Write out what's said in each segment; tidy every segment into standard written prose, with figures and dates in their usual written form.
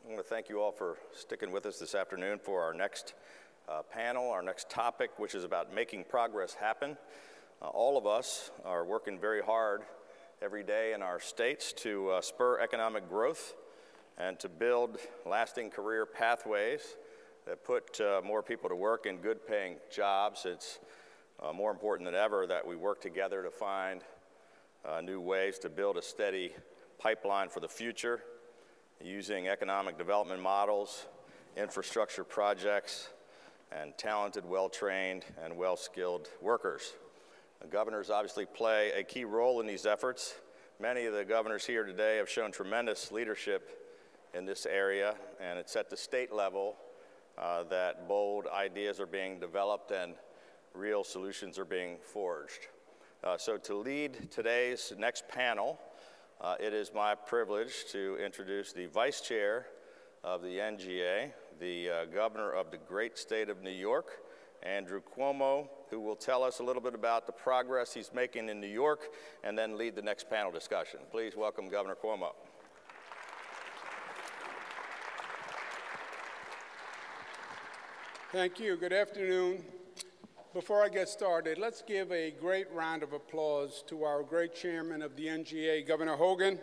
I want to thank you all for sticking with us this afternoon for our next panel, our next topic, which is about making progress happen. All of us are working very hard every day in our states to spur economic growth and to build lasting career pathways that put more people to work in good-paying jobs. It's more important than ever that we work together to find new ways to build a steady pipeline for the future, using economic development models, infrastructure projects, and talented, well-trained, and well-skilled workers. The governors obviously play a key role in these efforts. Many of the governors here today have shown tremendous leadership in this area, and it's at the state level that bold ideas are being developed and real solutions are being forged. So to lead today's next panel, it is my privilege to introduce the Vice Chair of the NGA, the Governor of the great state of New York, Andrew Cuomo, who will tell us a little bit about the progress he's making in New York and then lead the next panel discussion. Please welcome Governor Cuomo. Thank you. Good afternoon. Before I get started, let's give a great round of applause to our great chairman of the NGA, Governor Hogan.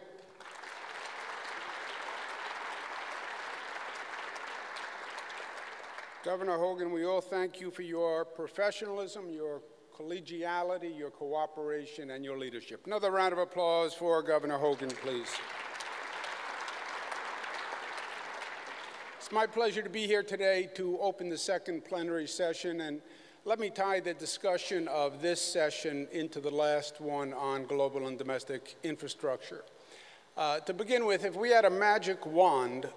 Governor Hogan, we all thank you for your professionalism, your collegiality, your cooperation, and your leadership. Another round of applause for Governor Hogan, please. It's my pleasure to be here today to open the second plenary session, and let me tie the discussion of this session into the last one on global and domestic infrastructure. To begin with, if we had a magic wand,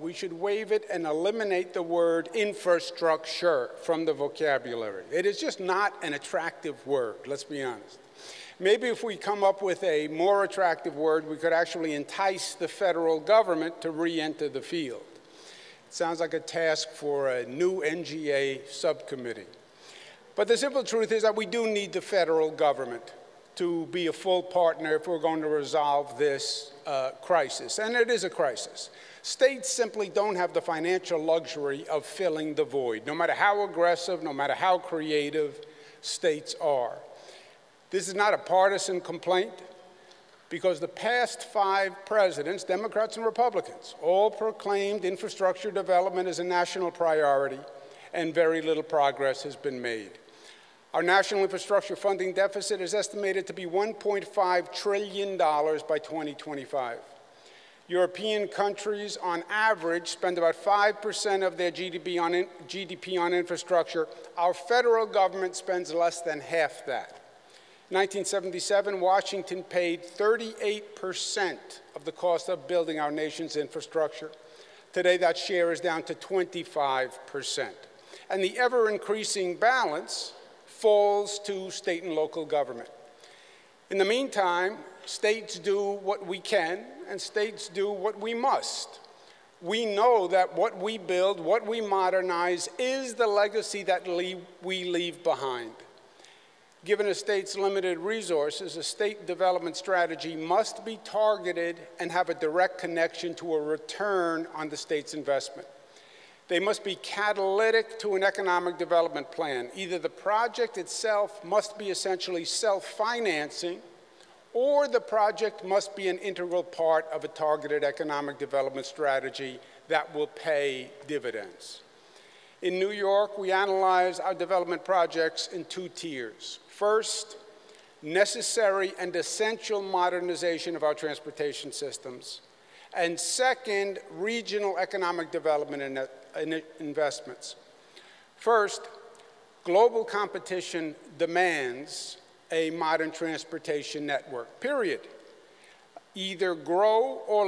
we should wave it and eliminate the word infrastructure from the vocabulary. It is just not an attractive word, let's be honest. Maybe if we come up with a more attractive word, we could actually entice the federal government to re-enter the field. It sounds like a task for a new NGA subcommittee. But the simple truth is that we do need the federal government to be a full partner if we're going to resolve this crisis. And it is a crisis. States simply don't have the financial luxury of filling the void, no matter how aggressive, no matter how creative states are. This is not a partisan complaint, because the past 5 presidents, Democrats and Republicans, all proclaimed infrastructure development as a national priority, and very little progress has been made. Our national infrastructure funding deficit is estimated to be $1.5 trillion by 2025. European countries, on average, spend about 5% of their GDP on infrastructure. Our federal government spends less than half that. In 1977, Washington paid 38% of the cost of building our nation's infrastructure. Today, that share is down to 25%. And the ever-increasing balance falls to state and local government. In the meantime, states do what we can, and states do what we must. We know that what we build, what we modernize, is the legacy that we leave behind. Given a state's limited resources, a state development strategy must be targeted and have a direct connection to a return on the state's investment. They must be catalytic to an economic development plan. Either the project itself must be essentially self-financing, or the project must be an integral part of a targeted economic development strategy that will pay dividends. In New York, we analyze our development projects in 2 tiers. First, necessary and essential modernization of our transportation systems. And second, regional economic development and investments. First, global competition demands a modern transportation network, period. Either grow or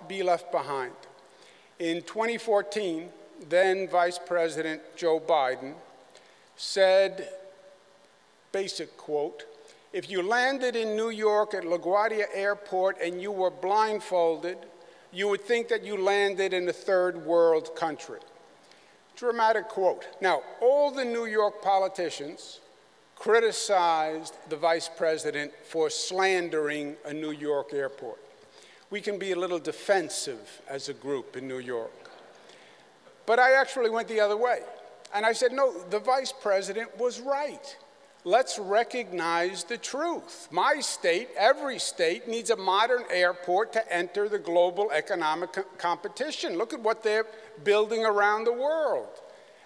be left behind. In 2014, then Vice President Joe Biden said, basic quote, "If you landed in New York at LaGuardia Airport and you were blindfolded, you would think that you landed in a third world country." Dramatic quote. Now, all the New York politicians criticized the vice president for slandering a New York airport. we can be a little defensive as a group in New York. But I actually went the other way. And I said, no, the vice president was right. Let's recognize the truth. My state, every state, needs a modern airport to enter the global economic competition. Look at what they're building around the world.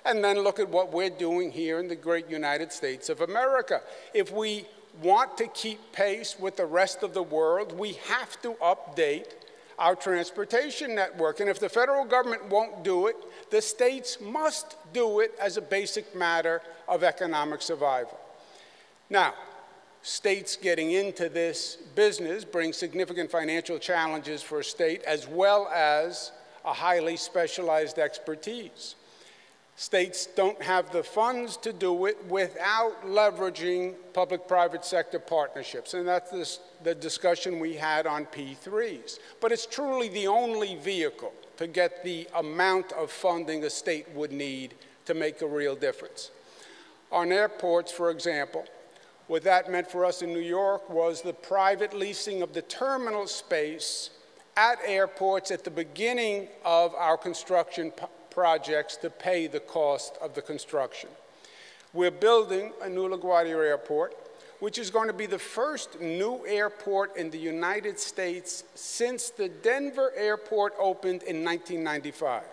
And then look at what we're doing here in the great United States of America. If we want to keep pace with the rest of the world, we have to update our transportation network. And if the federal government won't do it, the states must do it as a basic matter of economic survival. Now, states getting into this business bring significant financial challenges for a state as well as a highly specialized expertise. States don't have the funds to do it without leveraging public-private sector partnerships, and that's the discussion we had on P3s. But it's truly the only vehicle to get the amount of funding a state would need to make a real difference. On airports, for example, what that meant for us in New York was the private leasing of the terminal space at airports at the beginning of our construction projects to pay the cost of the construction. We're building a new LaGuardia Airport, which is going to be the first new airport in the United States since the Denver airport opened in 1995.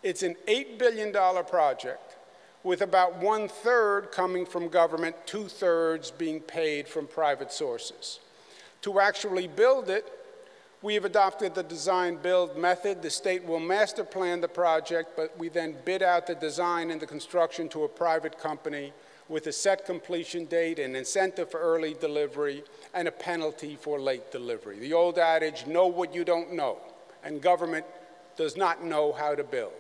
It's an $8 billion project, with about 1/3 coming from government, 2/3 being paid from private sources. To actually build it, we have adopted the design-build method. The state will master plan the project, but we then bid out the design and the construction to a private company with a set completion date, an incentive for early delivery, and a penalty for late delivery. The old adage, know what you don't know, and government does not know how to build.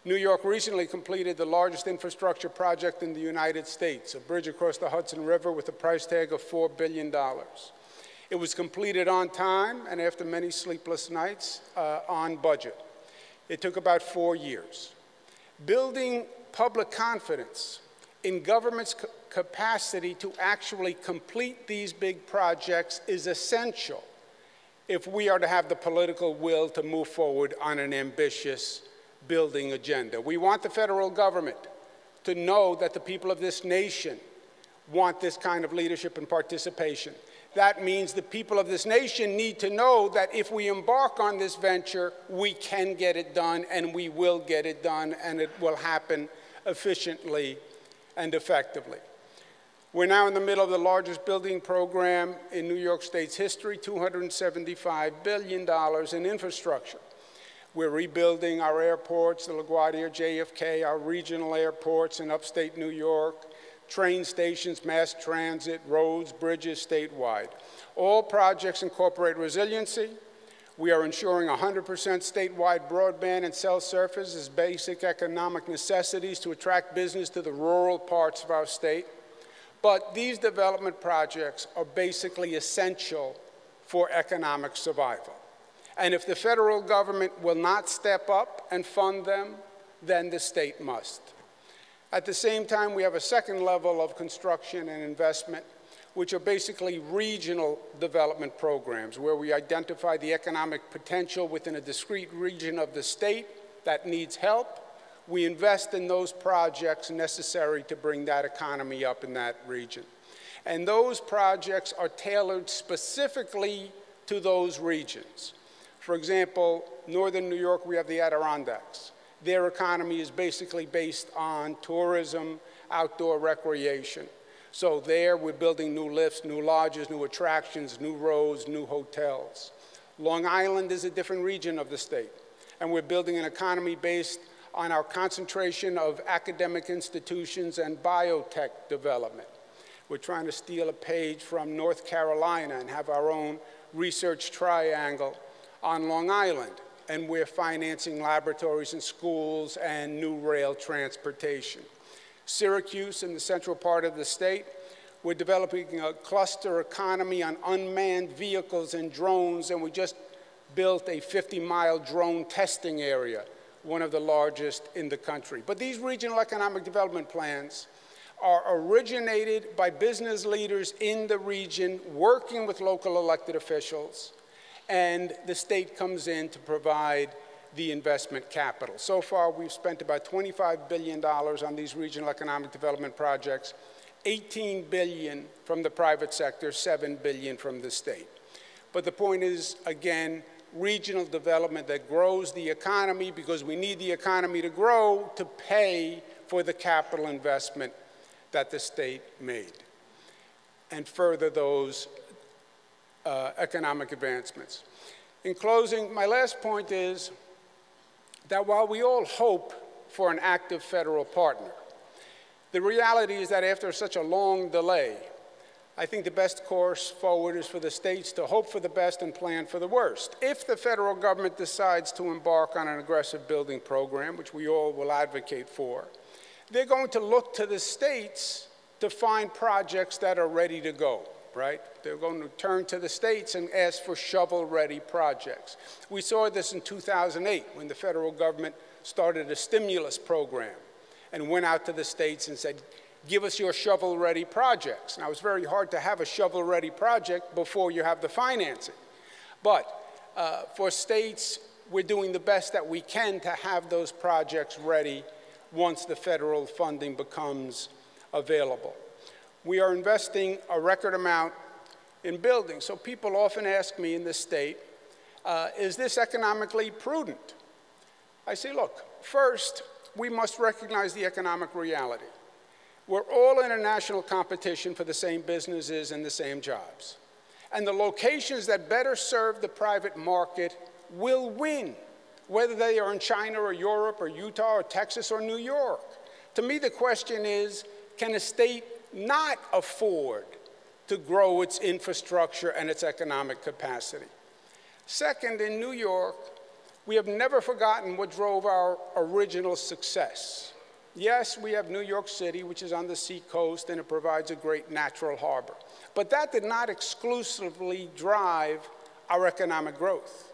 New York recently completed the largest infrastructure project in the United States, a bridge across the Hudson River with a price tag of $4 billion. It was completed on time and after many sleepless nights on budget. It took about 4 years. Building public confidence in government's capacity to actually complete these big projects is essential if we are to have the political will to move forward on an ambitious building agenda. We want the federal government to know that the people of this nation want this kind of leadership and participation. That means the people of this nation need to know that if we embark on this venture, we can get it done, and we will get it done, and it will happen efficiently and effectively. We're now in the middle of the largest building program in New York State's history, $275 billion in infrastructure. We're rebuilding our airports, the LaGuardia, JFK, our regional airports in upstate New York, train stations, mass transit, roads, bridges statewide. All projects incorporate resiliency. We are ensuring 100% statewide broadband and cell service as basic economic necessities to attract business to the rural parts of our state. But these development projects are basically essential for economic survival. And if the federal government will not step up and fund them, then the state must. At the same time, we have a second level of construction and investment, which are basically regional development programs, where we identify the economic potential within a discrete region of the state that needs help. We invest in those projects necessary to bring that economy up in that region. And those projects are tailored specifically to those regions. For example, northern New York, we have the Adirondacks. Their economy is basically based on tourism, outdoor recreation. So there, we're building new lifts, new lodges, new attractions, new roads, new hotels. Long Island is a different region of the state, and we're building an economy based on our concentration of academic institutions and biotech development. We're trying to steal a page from North Carolina and have our own research triangle on Long Island, and we're financing laboratories and schools and new rail transportation. Syracuse, in the central part of the state, we're developing a cluster economy on unmanned vehicles and drones, and we just built a 50-mile drone testing area, one of the largest in the country. But these regional economic development plans are originated by business leaders in the region working with local elected officials, and the state comes in to provide the investment capital. So far, we've spent about $25 billion on these regional economic development projects, $18 billion from the private sector, $7 billion from the state. But the point is, again, regional development that grows the economy, because we need the economy to grow to pay for the capital investment that the state made, and further those economic advancements. In closing, my last point is that while we all hope for an active federal partner, the reality is that after such a long delay, I think the best course forward is for the states to hope for the best and plan for the worst. If the federal government decides to embark on an aggressive building program, which we all will advocate for, they're going to look to the states to find projects that are ready to go, right? They're going to turn to the states and ask for shovel-ready projects. We saw this in 2008 when the federal government started a stimulus program and went out to the states and said, give us your shovel-ready projects. Now, it's very hard to have a shovel-ready project before you have the financing. But for states, we're doing the best that we can to have those projects ready once the federal funding becomes available. We are investing a record amount in buildings. So people often ask me in this state, is this economically prudent? I say, look, first, we must recognize the economic reality. We're all in a national competition for the same businesses and the same jobs. And the locations that better serve the private market will win, whether they are in China or Europe or Utah or Texas or New York. To me, the question is, can a state not afford to grow its infrastructure and its economic capacity? Second, in New York, we have never forgotten what drove our original success. Yes, we have New York City, which is on the seacoast, and it provides a great natural harbor. But that did not exclusively drive our economic growth.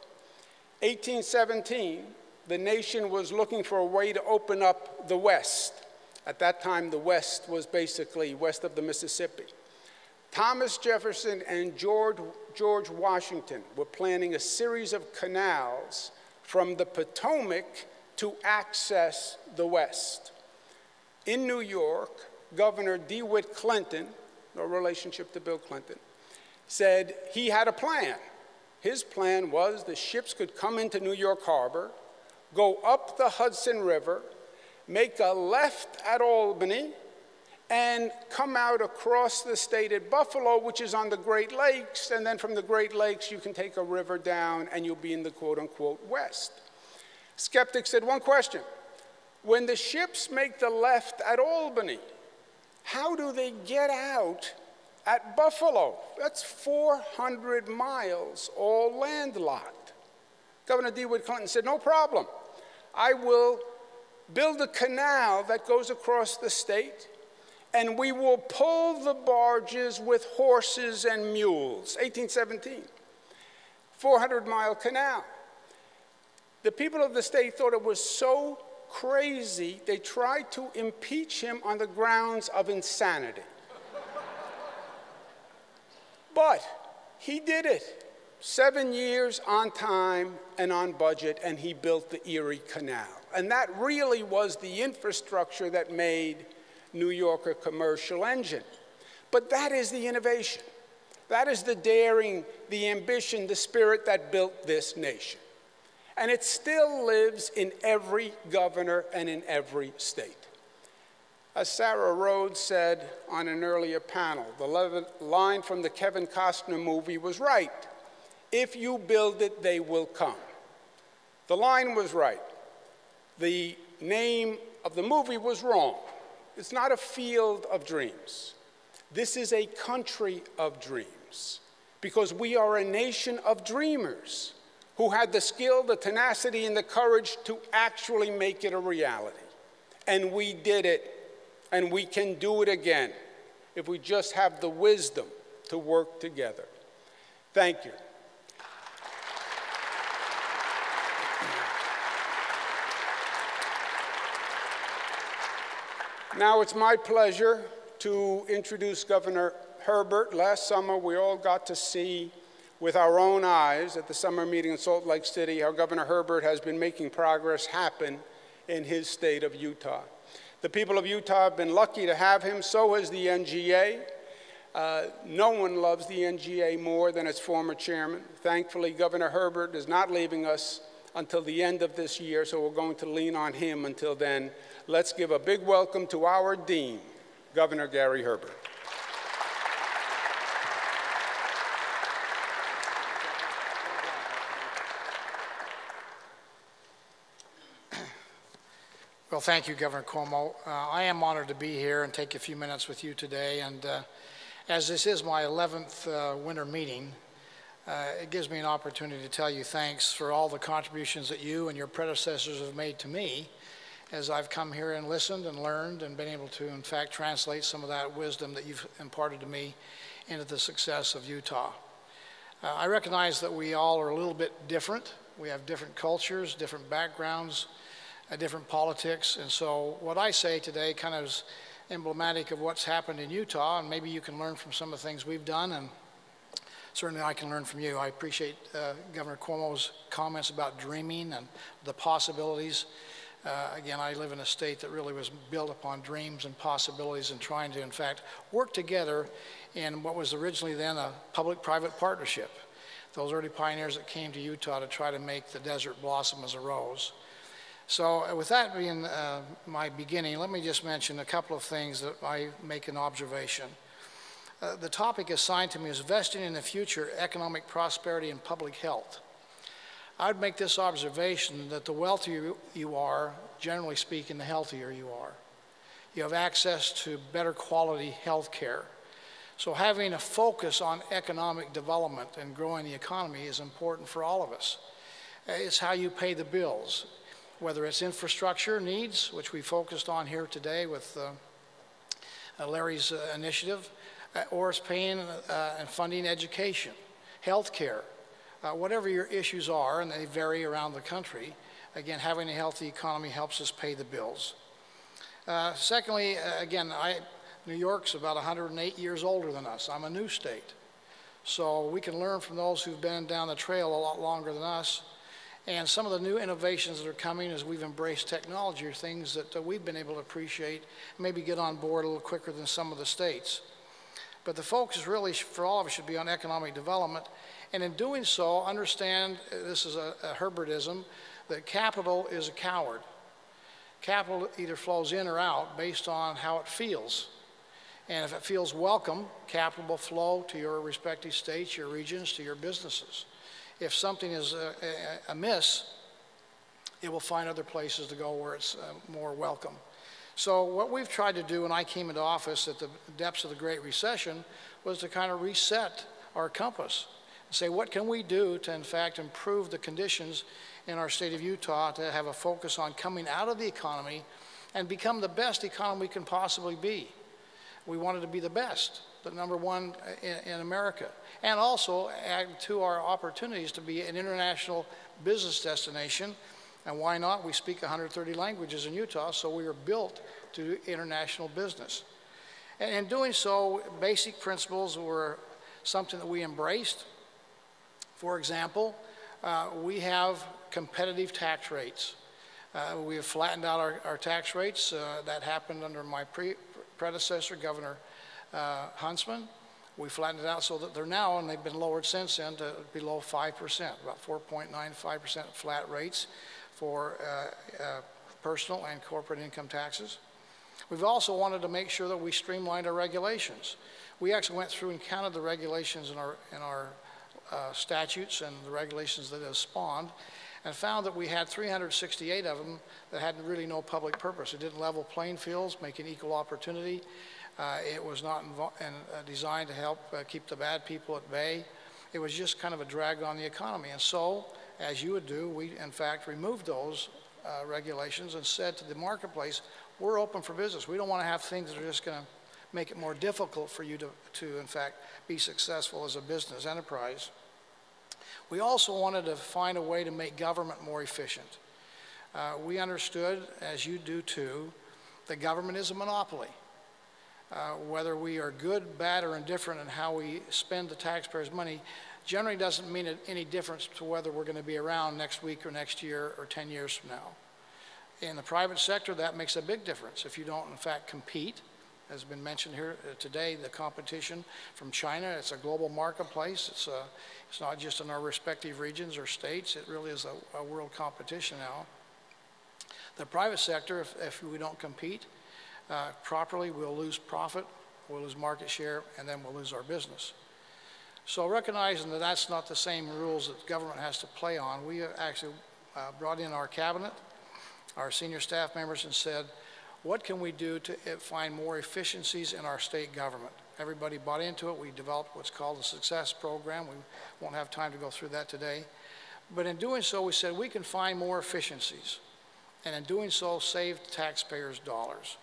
1817, the nation was looking for a way to open up the West. At that time, the West was basically west of the Mississippi. Thomas Jefferson and George Washington were planning a series of canals from the Potomac to access the West. In New York, Governor DeWitt Clinton, no relationship to Bill Clinton, said he had a plan. His plan was the ships could come into New York Harbor, go up the Hudson River, make a left at Albany, and come out across the state at Buffalo, which is on the Great Lakes, and then from the Great Lakes you can take a river down and you'll be in the quote-unquote West. Skeptics said, one question, when the ships make the left at Albany, how do they get out at Buffalo? That's 400 miles, all landlocked. Governor DeWitt Clinton said, no problem. I will build a canal that goes across the state, and we will pull the barges with horses and mules. 1817, 400-mile canal. The people of the state thought it was so crazy, they tried to impeach him on the grounds of insanity. But he did it. 7 years on time and on budget, and he built the Erie Canal. And that really was the infrastructure that made New York a commercial engine. But that is the innovation. That is the daring, the ambition, the spirit that built this nation. And it still lives in every governor and in every state. As Sarah Rhodes said on an earlier panel, the line from the Kevin Costner movie was right. If you build it, they will come. The line was right. The name of the movie was wrong. It's not a field of dreams. This is a country of dreams, because we are a nation of dreamers who had the skill, the tenacity, and the courage to actually make it a reality. And we did it, and we can do it again if we just have the wisdom to work together. Thank you. Now it's my pleasure to introduce Governor Herbert. Last summer, we all got to see with our own eyes at the summer meeting in Salt Lake City how Governor Herbert has been making progress happen in his state of Utah. The people of Utah have been lucky to have him, so has the NGA. No one loves the NGA more than its former chairman. Thankfully, Governor Herbert is not leaving us until the end of this year, so we're going to lean on him until then. Let's give a big welcome to our dean, Governor Gary Herbert. Well, thank you, Governor Cuomo. I am honored to be here and take a few minutes with you today. And as this is my 11th winter meeting, it gives me an opportunity to tell you thanks for all the contributions that you and your predecessors have made to me as I've come here and listened and learned and been able to, in fact, translate some of that wisdom that you've imparted to me into the success of Utah. I recognize that we all are a little bit different. We have different cultures, different backgrounds, different politics, and so what I say today kind of is emblematic of what's happened in Utah, and maybe you can learn from some of the things we've done, and certainly I can learn from you. I appreciate Governor Cuomo's comments about dreaming and the possibilities. Again, I live in a state that really was built upon dreams and possibilities and trying to, in fact, work together in what was originally then a public-private partnership. Those early pioneers that came to Utah to try to make the desert blossom as a rose. So with that being my beginning, let me just mention a couple of things that I make an observation. The topic assigned to me is vesting in the future economic prosperity and public health. I'd make this observation that the wealthier you are, generally speaking, the healthier you are. You have access to better quality health care. So having a focus on economic development and growing the economy is important for all of us. It's how you pay the bills. Whether it's infrastructure needs, which we focused on here today with Larry's initiative, or it's paying and funding education, health care, whatever your issues are, and they vary around the country. Again, having a healthy economy helps us pay the bills. Secondly, again, New York's about 108 years older than us. I'm a new state. So we can learn from those who've been down the trail a lot longer than us. And some of the new innovations that are coming as we've embraced technology are things that we've been able to appreciate, maybe get on board a little quicker than some of the states. But the focus really for all of us should be on economic development. And in doing so, understand, this is a Herbertism, that capital is a coward. Capital either flows in or out based on how it feels. And if it feels welcome, capital will flow to your respective states, your regions, to your businesses. If something is amiss, it will find other places to go where it's more welcome. So what we've tried to do when I came into office at the depths of the Great Recession was to kind of reset our compass and say, what can we do to, in fact, improve the conditions in our state of Utah to have a focus on coming out of the economy and become the best economy we can possibly be. We wanted to be the best, the number one in America, and also add to our opportunities to be an international business destination. And why not? We speak 130 languages in Utah, so we are built to do international business. And in doing so, basic principles were something that we embraced. For example, we have competitive tax rates. We have flattened out our tax rates. That happened under my predecessor, Governor Huntsman. We flattened it out so that they're now, and they've been lowered since then, to below 5%, about 4.95% flat rates for personal and corporate income taxes. We've also wanted to make sure that we streamlined our regulations. We actually went through and counted the regulations in our statutes and the regulations that have spawned, and found that we had 368 of them that had really no public purpose. It didn't level playing fields, make an equal opportunity. It was not designed to help keep the bad people at bay. It was just kind of a drag on the economy. And so, as you would do, we in fact removed those regulations and said to the marketplace, we're open for business. We don't want to have things that are just going to make it more difficult for you to in fact, be successful as a business enterprise. We also wanted to find a way to make government more efficient. We understood, as you do too, that government is a monopoly. Whether we are good, bad, or indifferent in how we spend the taxpayers' money, generally doesn't mean any difference to whether we're going to be around next week or next year or 10 years from now. In the private sector, that makes a big difference. If you don't, in fact, compete, as has been mentioned here today, the competition from China, it's a global marketplace. It's not just in our respective regions or states. It really is a world competition now. The private sector, if we don't compete properly, we'll lose profit, we'll lose market share, and then we'll lose our business. So recognizing that that's not the same rules that government has to play on, we actually brought in our cabinet, our senior staff members, and said, what can we do to find more efficiencies in our state government? Everybody bought into it. We developed what's called the Success Program. We won't have time to go through that today. But in doing so, we said we can find more efficiencies. And in doing so, save taxpayers' dollars.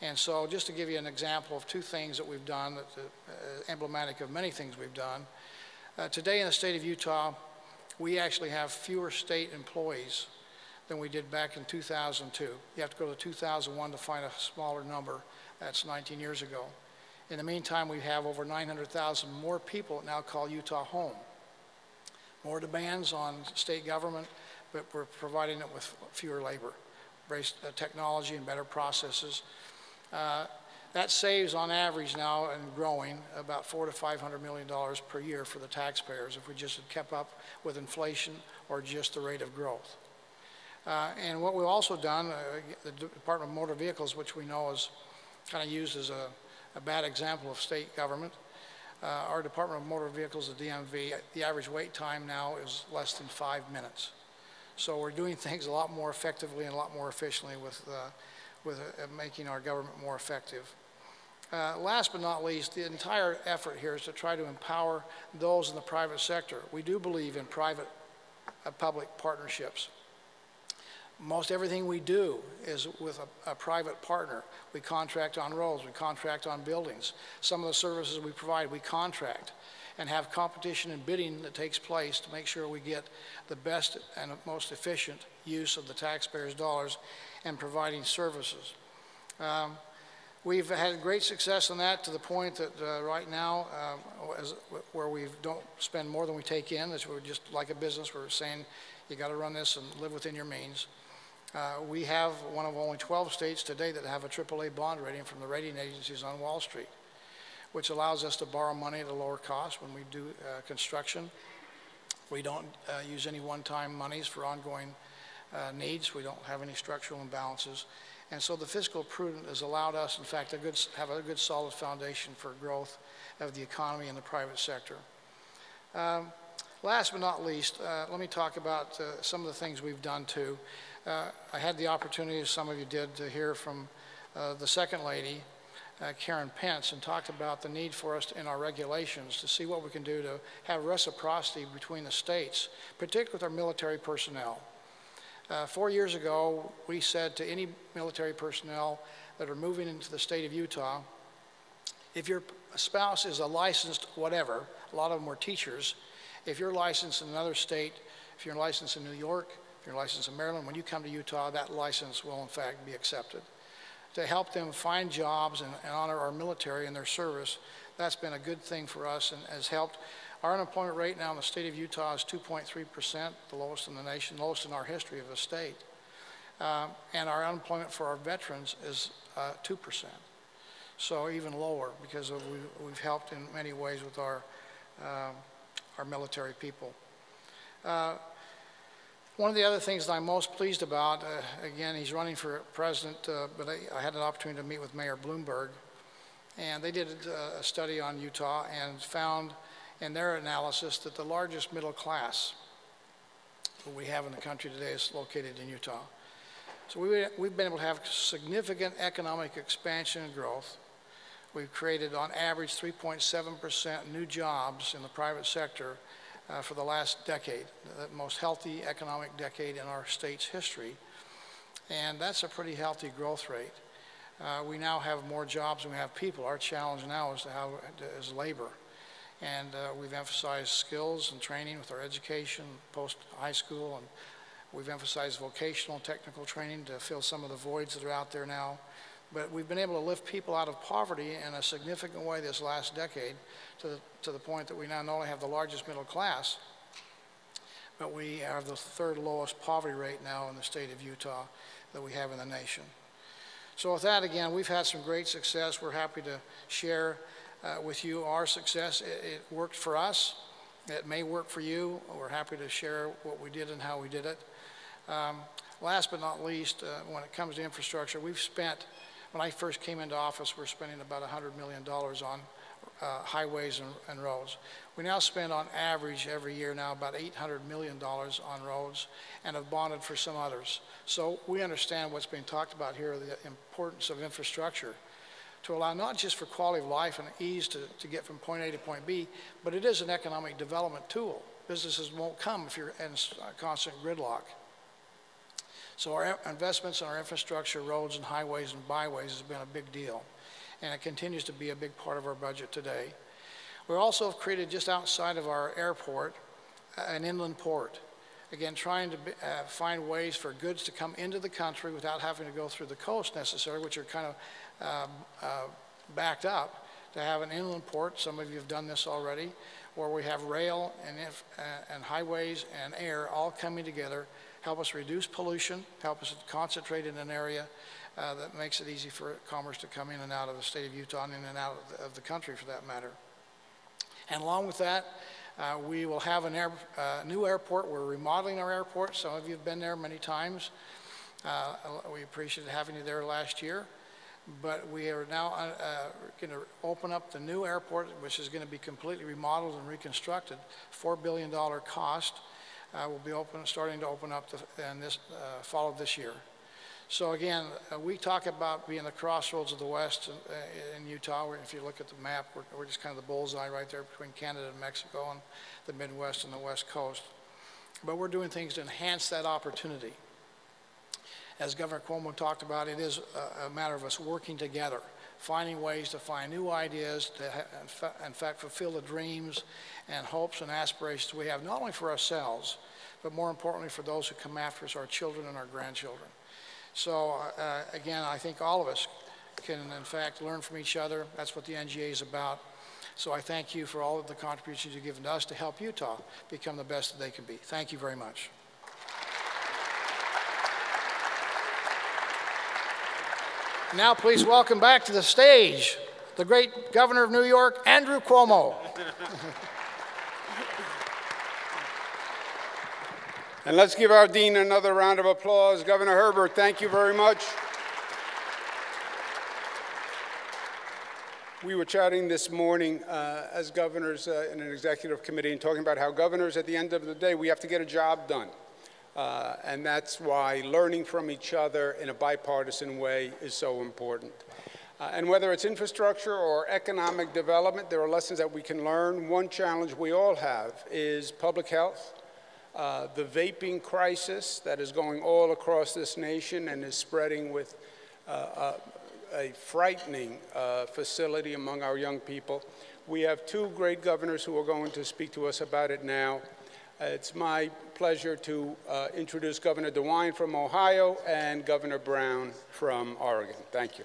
And so just to give you an example of two things that we've done, emblematic of many things we've done, today in the state of Utah, we actually have fewer state employees than we did back in 2002. You have to go to 2001 to find a smaller number. That's 19 years ago. In the meantime, we have over 900,000 more people that now call Utah home. More demands on state government, but we're providing it with fewer labor, technology and better processes. That saves on average now and growing about $400 to $500 million per year for the taxpayers if we just had kept up with inflation or just the rate of growth. And what we've also done, the Department of Motor Vehicles, which we know is kind of used as a bad example of state government, our Department of Motor Vehicles, the DMV, the average wait time now is less than 5 minutes. So we're doing things a lot more effectively and a lot more efficiently with making our government more effective. Last but not least, the entire effort here is to try to empower those in the private sector. We do believe in private-public partnerships. Most everything we do is with a private partner. We contract on roads, we contract on buildings. Some of the services we provide, we contract and have competition and bidding that takes place to make sure we get the best and most efficient use of the taxpayers' dollars and providing services. We've had great success in that to the point that right now, where we don't spend more than we take in, as we're just like a business, we're saying you got to run this and live within your means. We have one of only 12 states today that have a AAA bond rating from the rating agencies on Wall Street, which allows us to borrow money at a lower cost when we do construction. We don't use any one-time monies for ongoing needs. We don't have any structural imbalances. And so the fiscal prudence has allowed us, in fact, to have a good solid foundation for growth of the economy in the private sector. Last but not least, let me talk about some of the things we've done too. I had the opportunity, as some of you did, to hear from the second lady, Karen Pence, and talked about the need for us in our regulations to see what we can do to have reciprocity between the states, particularly with our military personnel. 4 years ago, we said to any military personnel that are moving into the state of Utah, if your spouse is a licensed whatever, a lot of them were teachers, if you're licensed in another state, if you're licensed in New York, if you're licensed in Maryland, when you come to Utah, that license will in fact be accepted. To help them find jobs and honor our military and their service, that's been a good thing for us and has helped. Our unemployment rate now in the state of Utah is 2.3%, the lowest in the nation, lowest in our history of the state. And our unemployment for our veterans is 2%. So even lower because we've helped in many ways with our military people. One of the other things that I'm most pleased about, again, he's running for president, but I had an opportunity to meet with Mayor Bloomberg, and they did a study on Utah and found in their analysis that the largest middle class that we have in the country today is located in Utah. So we've been able to have significant economic expansion and growth. We've created on average 3.7% new jobs in the private sector for the last decade, the most healthy economic decade in our state's history. And that's a pretty healthy growth rate. We now have more jobs than we have people. Our challenge now is labor. And we've emphasized skills and training with our education, post-high school, and we've emphasized vocational and technical training to fill some of the voids that are out there now. but we've been able to lift people out of poverty in a significant way this last decade to the point that we now not only have the largest middle class, but we have the third lowest poverty rate now in the state of Utah that we have in the nation. So with that, again, we've had some great success. We're happy to share with you our success. It worked for us. It may work for you. We're happy to share what we did and how we did it. Last but not least, when it comes to infrastructure, we've spent, when I first came into office, we're spending about $100 million on highways and roads. We now spend on average every year now about $800 million on roads and have bonded for some others. So we understand what's being talked about here, the importance of infrastructure to allow not just for quality of life and ease to get from point A to point B, but it is an economic development tool. Businesses won't come if you're in constant gridlock. So our investments in our infrastructure, roads and highways and byways has been a big deal, and it continues to be a big part of our budget today. We also have created just outside of our airport an inland port. Again, trying to find ways for goods to come into the country without having to go through the coast necessarily, which are kind of backed up, to have an inland port. Some of you have done this already, where we have rail and highways and air all coming together, help us reduce pollution, help us concentrate in an area that makes it easy for commerce to come in and out of the state of Utah and in and out of the country for that matter. And along with that, we will have a new airport. We're remodeling our airport. Some of you have been there many times. We appreciated having you there last year. But we are now going to open up the new airport, which is going to be completely remodeled and reconstructed, $4 billion cost. Will be starting to open up in this fall of this year. So again, we talk about being the crossroads of the West in Utah. If you look at the map, we're just kind of the bullseye right there between Canada and Mexico and the Midwest and the West Coast. But we're doing things to enhance that opportunity. As Governor Cuomo talked about, it is a matter of us working together, finding ways to find new ideas to, in fact, fulfill the dreams and hopes and aspirations we have, not only for ourselves, but more importantly for those who come after us, our children and our grandchildren. So again, I think all of us can, in fact, learn from each other. That's what the NGA is about. So I thank you for all of the contributions you've given to us to help Utah become the best that they can be. Thank you very much. Now please welcome back to the stage the great Governor of New York, Andrew Cuomo. And let's give our Dean another round of applause. Governor Herbert, thank you very much. We were chatting this morning as governors in an executive committee and talking about how governors, at the end of the day, we have to get a job done. And that's why learning from each other in a bipartisan way is so important. And whether it's infrastructure or economic development, there are lessons that we can learn. One challenge we all have is public health. The vaping crisis that is going all across this nation and is spreading with a frightening facility among our young people. We have two great governors who are going to speak to us about it now. It's my pleasure to introduce Governor DeWine from Ohio and Governor Brown from Oregon. Thank you.